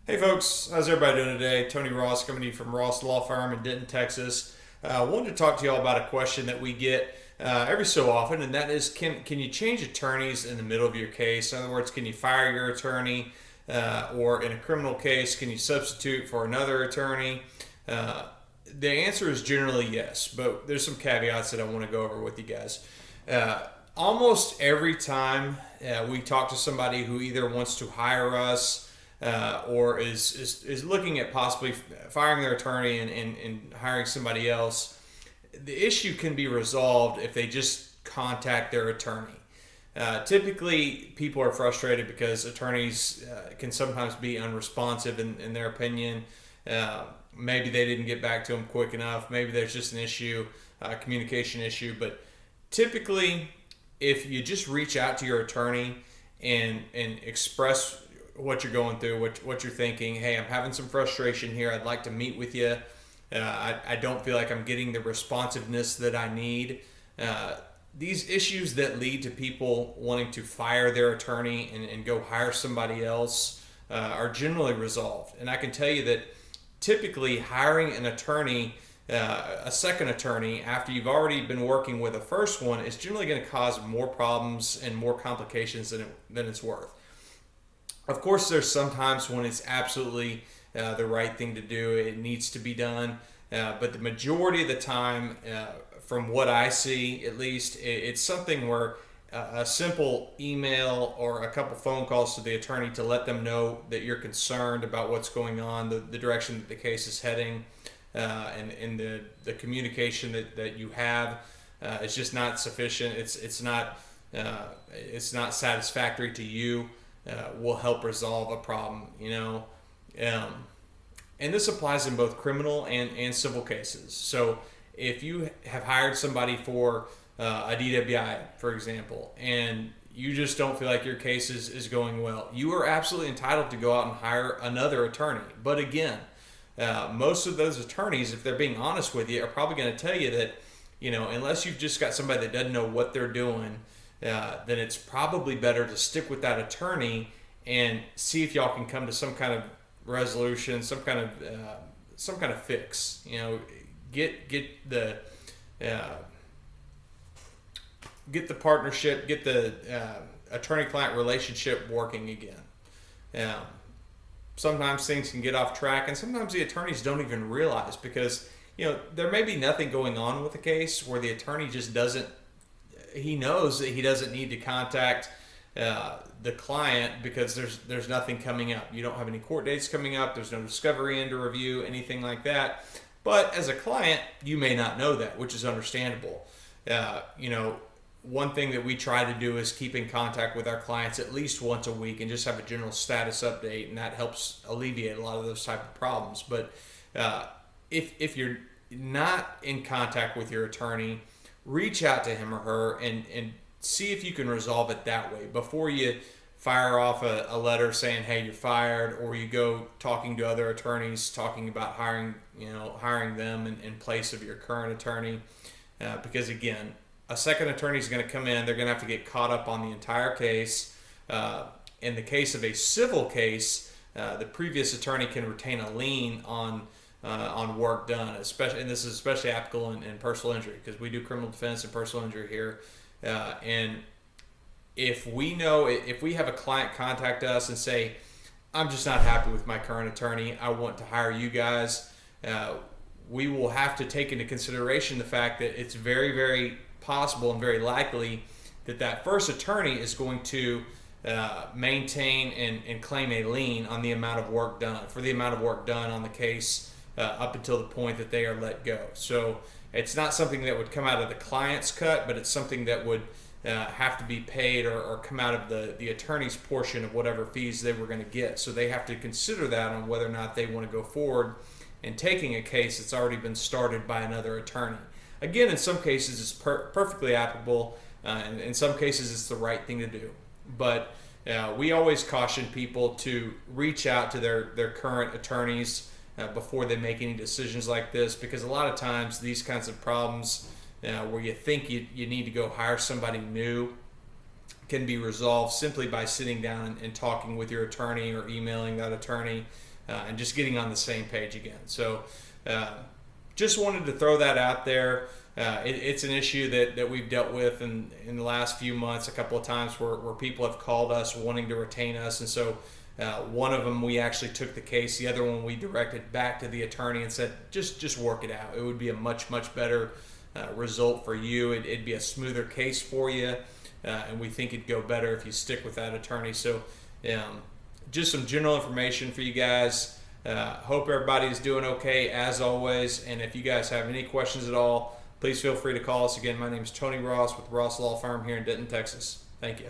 Hey folks, how's everybody doing today? Tony Ross coming to you from Ross Law Firm in Denton, Texas. I wanted to talk to y'all about a question that we get every so often, and that is, can you change attorneys in the middle of your case? In other words, can you fire your attorney, or in a criminal case, can you substitute for another attorney? The answer is generally yes, but there's some caveats that I want to go over with you guys. Almost every time we talk to somebody who either wants to hire us or is looking at possibly firing their attorney and hiring somebody else, the issue can be resolved if they just contact their attorney. Typically, people are frustrated because attorneys can sometimes be unresponsive in their opinion. Maybe they didn't get back to them quick enough. Maybe there's just an issue, a communication issue. But typically, if you just reach out to your attorney and express what you're going through, what you're thinking, hey, I'm having some frustration here, I'd like to meet with you, I don't feel like I'm getting the responsiveness that I need. These issues that lead to people wanting to fire their attorney and go hire somebody else are generally resolved. And I can tell you that typically hiring an attorney, a second attorney, after you've already been working with a first one, is generally going to cause more problems and more complications than it's worth. Of course, there's sometimes when it's absolutely the right thing to do. It needs to be done. But the majority of the time, from what I see at least, it's something where a simple email or a couple phone calls to the attorney to let them know that you're concerned about what's going on, the direction that the case is heading, and the communication that you have is just not sufficient. It's not satisfactory to you. Will help resolve a problem, and this applies in both criminal and civil cases. So if you have hired somebody for a DWI, for example, and you just don't feel like your case is going well, you are absolutely entitled to go out and hire another attorney. But again, most of those attorneys, if they're being honest with you, are probably going to tell you that, unless you've just got somebody that doesn't know what they're doing, then it's probably better to stick with that attorney and see if y'all can come to some kind of resolution, some kind of fix. Get the partnership, get the attorney-client relationship working again. Sometimes things can get off track, and sometimes the attorneys don't even realize because there may be nothing going on with the case where the attorney just doesn't. He knows that he doesn't need to contact the client because there's nothing coming up. You don't have any court dates coming up. There's no discovery in to review, anything like that. But as a client, you may not know that, which is understandable. One thing that we try to do is keep in contact with our clients at least once a week and just have a general status update, and that helps alleviate a lot of those type of problems. But if you're not in contact with your attorney, reach out to him or her and see if you can resolve it that way before you fire off a letter saying, hey, you're fired, or you go talking to other attorneys, talking about hiring them in place of your current attorney. Because again, a second attorney is going to come in, they're going to have to get caught up on the entire case. In the case of a civil case, the previous attorney can retain a lien on work done, especially, and this is especially applicable in personal injury because we do criminal defense and personal injury here. And if we have a client contact us and say, I'm just not happy with my current attorney, I want to hire you guys, we will have to take into consideration the fact that it's very, very possible and very likely that first attorney is going to maintain and claim a lien on the amount of work done, for the amount of work done on the case up until the point that they are let go. So it's not something that would come out of the client's cut, but it's something that would have to be paid or come out of the attorney's portion of whatever fees they were going to get. So they have to consider that on whether or not they want to go forward in taking a case that's already been started by another attorney. Again, in some cases it's perfectly applicable, and in some cases it's the right thing to do. But we always caution people to reach out to their current attorneys before they make any decisions like this, because a lot of times these kinds of problems where you think you need to go hire somebody new can be resolved simply by sitting down and talking with your attorney or emailing that attorney and just getting on the same page again. So just wanted to throw that out there. It's an issue that we've dealt with in the last few months a couple of times where people have called us wanting to retain us. And so one of them, we actually took the case. The other one, we directed back to the attorney and said, just work it out. It would be a much, much better result for you. It'd be a smoother case for you. And we think it'd go better if you stick with that attorney. So just some general information for you guys. Hope everybody is doing okay as always. And if you guys have any questions at all, please feel free to call us. Again, my name is Tony Ross with Ross Law Firm here in Denton, Texas. Thank you.